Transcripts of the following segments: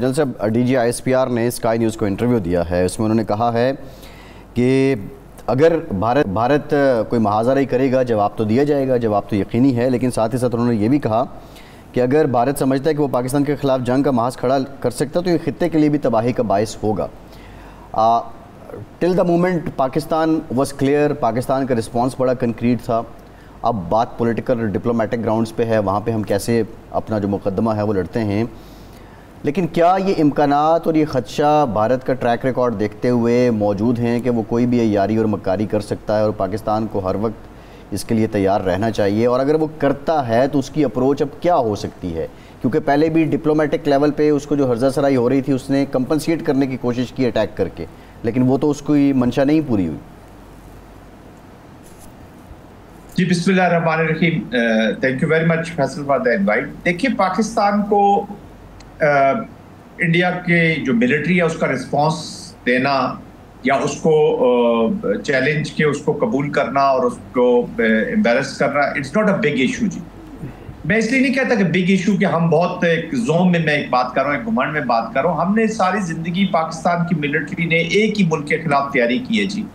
General साहब, DG ISPR ने sky news को इंटरव्यू दिया है। उसमें उन्होंने कहा है कि अगर भारत कोई महाजरा ही करेगा, जवाब तो दिया जाएगा, जवाब तो यकीनी है, लेकिन साथ ही साथ उन्होंने ये भी कहा कि अगर भारत समझता है कि वो पाकिस्तान के ख़िलाफ़ जंग का महाज खड़ा कर सकता तो ये खित्ते के लिए भी तबाही का बायस होगा। Till the moment Pakistan was clear, Pakistan का रिस्पॉन्स बड़ा कंक्रीट था। अब बात पॉलिटिकल डिप्लोमेटिक ग्राउंड्स पे है, वहाँ पे हम कैसे अपना जो मुकदमा है वो लड़ते हैं। लेकिन क्या ये इम्कानात और ये ख़दशा भारत का ट्रैक रिकॉर्ड देखते हुए मौजूद हैं कि वो कोई भी यारी और मक्कारी कर सकता है और पाकिस्तान को हर वक्त इसके लिए तैयार रहना चाहिए? और अगर वो करता है तो उसकी अप्रोच अब क्या हो सकती है? क्योंकि पहले भी डिप्लोमेटिक लेवल पे उसको जो हर्जा सराई हो रही थी उसने कंपनसेट करने की कोशिश की अटैक करके, लेकिन वो तो उसकी मंशा नहीं पूरी हुई। जी बिस्मिल्लाहिर्रहमानिर्रहीम, thank you very much Faisal for the invite. देखिए, पाकिस्तान को इंडिया के जो मिलिट्री है उसका रिस्पांस देना या उसको चैलेंज के उसको कबूल करना और उसको एम्बैरस करना, it's not a big issue. जी, मैं इसलिए नहीं कहता कि बिग इशू कि हम बहुत एक जोन में, मैं एक बात कर रहा हूँ, एक घुमंड में बात कर रहा हूँ। हमने सारी जिंदगी पाकिस्तान की मिलिट्री ने एक ही मुल्क के खिलाफ तैयारी की है जी,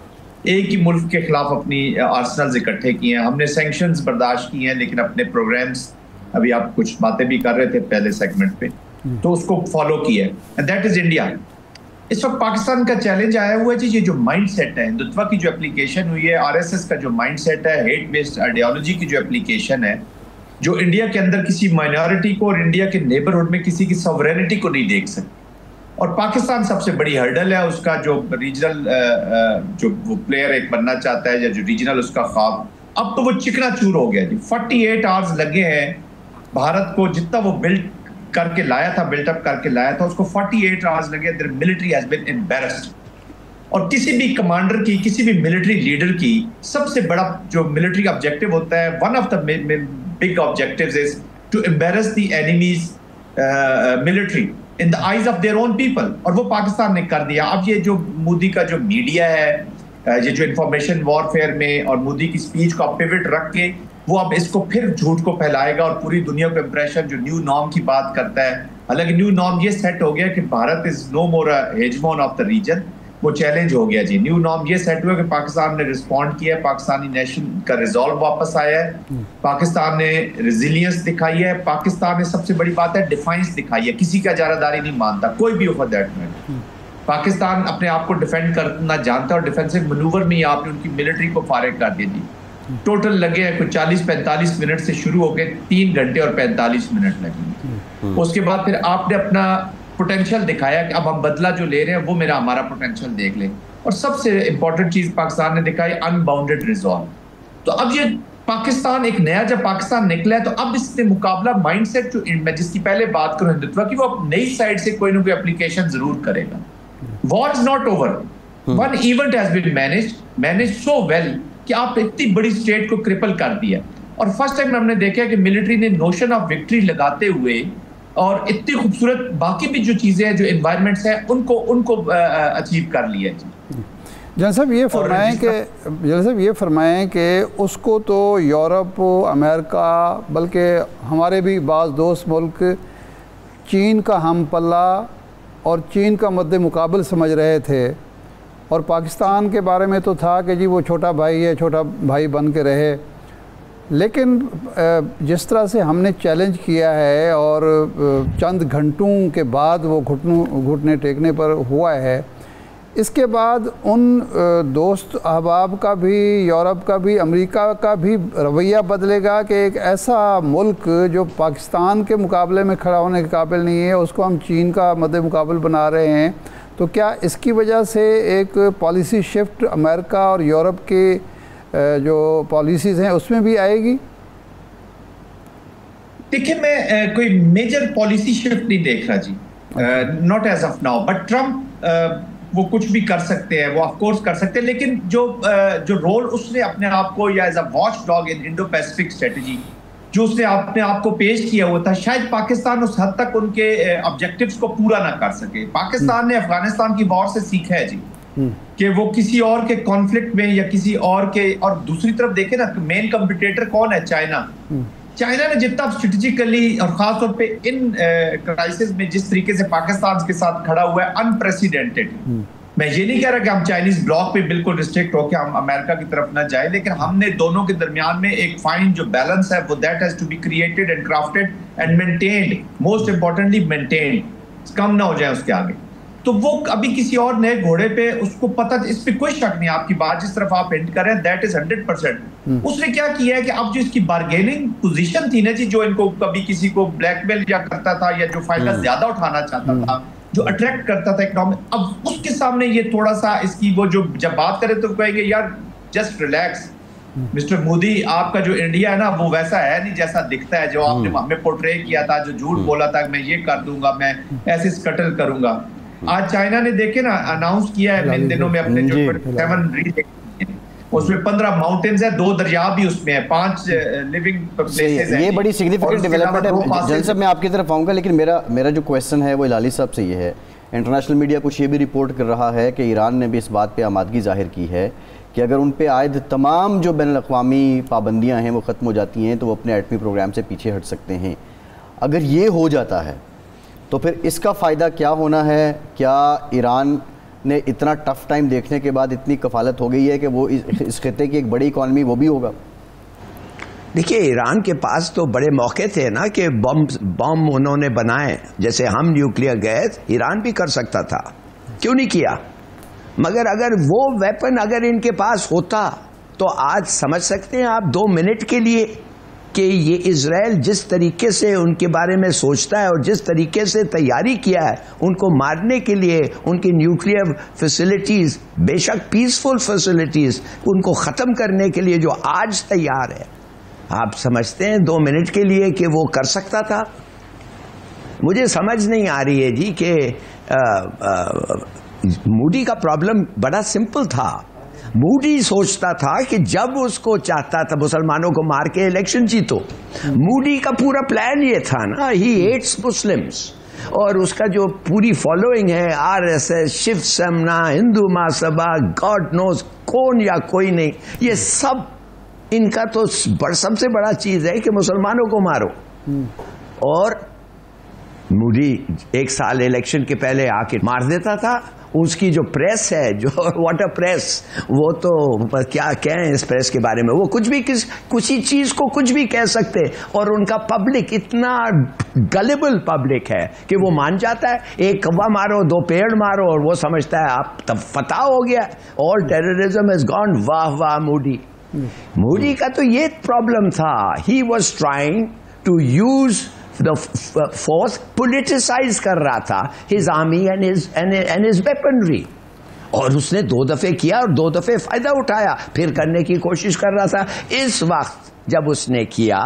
एक ही मुल्क के खिलाफ अपनी आर्सनल्स इकट्ठे किए हैं, हमने सैंक्शंस बर्दाश्त किए हैं, लेकिन अपने प्रोग्राम्स, अभी आप कुछ बातें भी कर रहे थे पहले सेगमेंट पे, तो उसको फॉलो किया है, एंड दैट इज इंडिया। इस वक्त पाकिस्तान का चैलेंज आया हुआ है जी, ये जो माइंड सेट है, हिंदुत्व की जो एप्लीकेशन हुई है, आरएसएस का जो माइंड सेट है, हेट बेस्ड आइडियोलॉजी की जो एप्लीकेशन है, जो इंडिया के अंदर किसी माइनॉरिटी को और इंडिया के नेबरहुड में किसी की सॉवरेनिटी को नहीं देख सकती। और पाकिस्तान सबसे बड़ी हर्डल है उसका, जो रीजनल जो वो प्लेयर एक बनना चाहता है या जो रीजनल उसका ख्वाब, अब तो वो चिकना चूर हो गया जी। 48 आवर्स लगे हैं भारत को, जितना वो बिल्ड करके लाया था, बिल्टअप करके लाया था, उसको 48 आवर्स लगे। Their military has been embarrassed. और किसी भी कमांडर की, किसी भी मिलिट्री लीडर की सबसे बड़ा जो मिलिट्री ऑब्जेक्टिव होता है, one of the big objectives is to embarrass the enemy's military in the eyes of their own people, और वो पाकिस्तान ने कर दिया। अब ये जो मोदी का जो मीडिया है, ये जो इंफॉर्मेशन वॉरफेयर में और मोदी की स्पीच को पिवट रख के वो अब इसको फिर झूठ को फैलाएगा और पूरी दुनिया को इंप्रेशन, जो न्यू नॉर्म की बात करता है। हालांकि न्यू नॉर्म ये सेट हो गया कि Bharat is no more a hegemon of the region, वो चैलेंज हो गया जी। न्यू नॉर्म ये सेट हुआ कि पाकिस्तान ने रिस्पॉन्ड किया है, पाकिस्तानी नेशन का रिजॉल्व वापस आया है, पाकिस्तान ने रेजिलियंस दिखाई है, पाकिस्तान ने सबसे बड़ी बात है डिफेंस दिखाई है, किसी का इजारादारी नहीं मानता कोई भी फॉर दैट मैटर। पाकिस्तान अपने आप को डिफेंड करना जानता है और डिफेंसिव मैनूवर में ही आपने उनकी मिलिट्री को फारिग कर दिया जी। टोटल लगे हैं कुछ 40-45 मिनट से शुरू होकर 3 घंटे और 45 मिनट लगे। उसके बाद फिर आपने अपना पोटेंशियल दिखाया कि अब हम बदला जो ले रहे हैं वो मेरा हमारा पोटेंशियल देख लें। और सबसे इंपॉर्टेंट चीज पाकिस्तान ने दिखाई, अनबाउंडेड रिजॉल्व। तो अब ये पाकिस्तान एक नया जब पाकिस्तान निकला है, तो अब इसने मुकाबला माइंडसेट जो मैं जिसकी पहले बात करूं हिंदुत्व की, वो अब नई साइड से कोई ना कोई एप्लीकेशन जरूर करेगा। War is not over, one event has been managed so well कि आप इतनी बड़ी स्टेट को क्रिपल कर दिया। और फर्स्ट टाइम हमने देखा है कि मिलिट्री ने नोशन ऑफ विक्ट्री लगाते हुए और इतनी खूबसूरत बाकी भी जो चीजें हैं, जो एनवायरनमेंट्स हैं, उनको अचीव कर लिया जी। जनरल साहब ये फरमाएं कि उसको तो यूरोप, अमेरिका, बल्कि हमारे भी बाज़ दोस्त मुल्क चीन का हम पल्ला और चीन का मद्दे मुकाबल समझ रहे थे, और पाकिस्तान के बारे में तो था कि जी वो छोटा भाई है, छोटा भाई बन के रहे। लेकिन जिस तरह से हमने चैलेंज किया है और चंद घंटों के बाद वो घुटने टेकने पर हुआ है, इसके बाद उन दोस्त अहबाब का भी, यूरोप का भी, अमेरिका का भी रवैया बदलेगा कि एक ऐसा मुल्क जो पाकिस्तान के मुकाबले में खड़ा होने के काबिल नहीं है, उसको हम चीन का मद्दे मुकाबल बना रहे हैं। तो क्या इसकी वजह से एक पॉलिसी शिफ्ट अमेरिका और यूरोप के जो पॉलिसीज़ हैं उसमें भी आएगी? देखिए, मैं कोई मेजर पॉलिसी शिफ्ट नहीं देख रहा जी, not as of now. But Trump वो कुछ भी कर सकते हैं, वो ऑफ कोर्स कर सकते हैं, लेकिन जो रोल उसने अपने आप को या as a watch dog in Indo Pacific strategy जो उसने अपने आप को पेश किया हुआ था, शायद पाकिस्तान उस हद तक उनके ऑब्जेक्टिव्स को पूरा ना कर सके। पाकिस्तान ने अफगानिस्तान की वॉर से सीखा है जी कि वो किसी और के कॉन्फ्लिक्ट में या किसी और के, और दूसरी तरफ देखे ना, मेन कॉम्पिटिटर कौन है? चाइना। चाइना ने जितना स्ट्रेटेजिकली और खासतौर पे इन क्राइसिस में जिस तरीके से पाकिस्तान के साथ खड़ा हुआ है, अनप्रेसिडेंटेड। मैं ये नहीं कह रहा कि हम चाइनीज ब्लॉक पे बिल्कुल रिस्ट्रिक्ट होकर हम अमेरिका की तरफ ना जाए, लेकिन हमने दोनों के दरमियान में एक फाइन जो बैलेंस है वो that has to be created and crafted and maintained, most importantly maintained, कम ना हो जाए उसके आगे। तो वो अभी किसी और नए घोड़े पे, उसको पता, इस पे कोई शक नहीं, आपकी बात जिस तरफ आप हिंट कर रहे हैं दैट इज 100%। उसने क्या किया है कि अब जो इसकी बार्गेनिंग पोजीशन थी ना जी, जो इनको कभी किसी को ब्लैकमेल या करता था या जो फायदा ज्यादा उठाना चाहता था, जो अट्रैक्ट करता था इकोनॉमिक, अब उसके सामने ये थोड़ा सा इसकी वो जो जब बात करें तो कहेंगे यार जस्ट रिलैक्स मिस्टर मोदी, आपका जो इंडिया है ना वो वैसा है नहीं जैसा दिखता है, जो आपने हमें पोर्ट्रे किया था, जो झूठ बोला था मैं ये कर दूंगा, मैं ऐसे स्कटल करूंगा। आज चाइना ने देखे ना अनाउंस किया है इन दिनों में अपने जो 27 उसमें 15 माउंटेन्स है, 2 दरिया भी उसमें है, 5 लिविंग प्लेसेस है। ये बड़ी सिग्निफिकेंट डेवलपमेंट है। जन साहब मैं आपकी तरफ आऊँगा, लेकिन मेरा जो क्वेश्चन है वो इलाली साहब से ये है, इंटरनेशनल मीडिया कुछ ये भी रिपोर्ट कर रहा है कि ईरान ने भी इस बात पे आमादगी जाहिर की है कि अगर उन पे आयद तमाम जो बैनुल-अक़वामी पाबंदियाँ हैं वो ख़त्म हो जाती हैं तो वो अपने एटमी प्रोग्राम से पीछे हट सकते हैं। अगर ये हो जाता है तो फिर इसका फ़ायदा क्या होना है? क्या ईरान ने इतना टफ टाइम देखने के बाद इतनी कफालत हो गई है कि वो इस खिते की एक बड़ी इकॉनमी वो भी होगा? देखिए, ईरान के पास तो बड़े मौके थे ना कि बम उन्होंने बनाए, जैसे हम न्यूक्लियर गए, ईरान भी कर सकता था, क्यों नहीं किया? मगर अगर वो वेपन अगर इनके पास होता तो आज समझ सकते हैं आप 2 मिनट के लिए कि ये इजराइल जिस तरीके से उनके बारे में सोचता है और जिस तरीके से तैयारी किया है उनको मारने के लिए, उनकी न्यूक्लियर फैसिलिटीज, बेशक पीसफुल फैसिलिटीज, उनको ख़त्म करने के लिए जो आज तैयार है, आप समझते हैं 2 मिनट के लिए कि वो कर सकता था? मुझे समझ नहीं आ रही है जी कि मूडी का प्रॉब्लम बड़ा सिंपल था। मूडी सोचता था कि जब उसको चाहता था मुसलमानों को मार के इलेक्शन जीतो। मूडी का पूरा प्लान ये था ना, ही हेट्स मुस्लिम्स, और उसका जो पूरी फॉलोइंग है आरएसएस, शिव सेना, हिंदू महासभा, गॉड नोज कौन या कोई नहीं, ये सब इनका तो सबसे बड़ा चीज है कि मुसलमानों को मारो। और मूडी 1 साल इलेक्शन के पहले आके मार देता था। उसकी जो प्रेस है, जो वाटर प्रेस, वो तो क्या कहें इस प्रेस के बारे में, वो कुछ भी कुछ ही चीज को कुछ भी कह सकते, और उनका पब्लिक इतना गलेबल पब्लिक है कि वो मान जाता है, 1 कौवा मारो 2 पेड़ मारो और वो समझता है आप तब फतह हो गया, ऑल टेररिज्म हैज गॉन। वाह वाह मूडी का तो ये प्रॉब्लम था, he was trying to use the force, politicize कर रहा था his army and his weaponry, और उसने 2 दफे किया और 2 दफे फायदा उठाया, फिर करने की कोशिश कर रहा था। इस वक्त जब उसने किया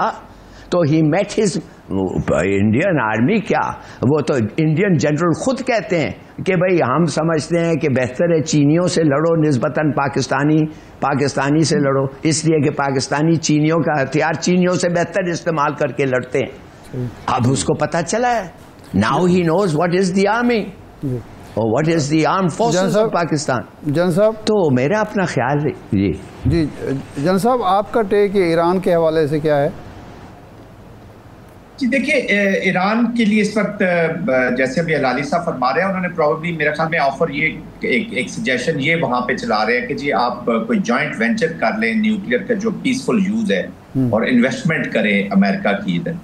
तो he met his Indian army, क्या वो तो इंडियन जनरल खुद कहते हैं कि भाई हम समझते हैं कि बेहतर है चीनियों से लड़ो निस्बतन पाकिस्तानी से लड़ो, इसलिए कि पाकिस्तानी चीनियों का हथियार चीनियों से बेहतर इस्तेमाल करके लड़ते हैं। अब उसको पता चला है, now he knows what is the army और what is the armed forces of Pakistan. जन साहब, तो मेरा अपना ख्याल है जी जन साहब, आपका टेक ईरान के हवाले से क्या है? जी देखिए, ईरान के लिए इस वक्त जैसे अभी हलाली साहब फरमा रहे हैं, उन्होंने प्रोबेबली मेरे ख्याल में ऑफर ये एक सजेशन ये वहां पे चला रहे हैं कि जी आप कोई जॉइंट वेंचर कर लें न्यूक्लियर का जो पीसफुल यूज है और इन्वेस्टमेंट करें अमेरिका की इधर।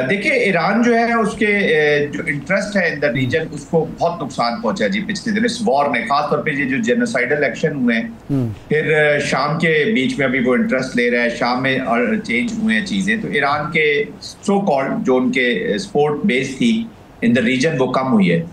देखिए, ईरान जो है उसके जो इंटरेस्ट है इन द रीजन, उसको बहुत नुकसान पहुंचा जी पिछले दिन इस वॉर ने, खासतौर पे ये जो जेनोसाइडल एक्शन हुए हैं, फिर शाम के बीच में अभी वो इंटरेस्ट ले रहा है, शाम में और चेंज हुए हैं चीजें, तो ईरान के सो कॉल्ड जो उनके सपोर्ट बेस थी इन द रीजन वो कम हुई है।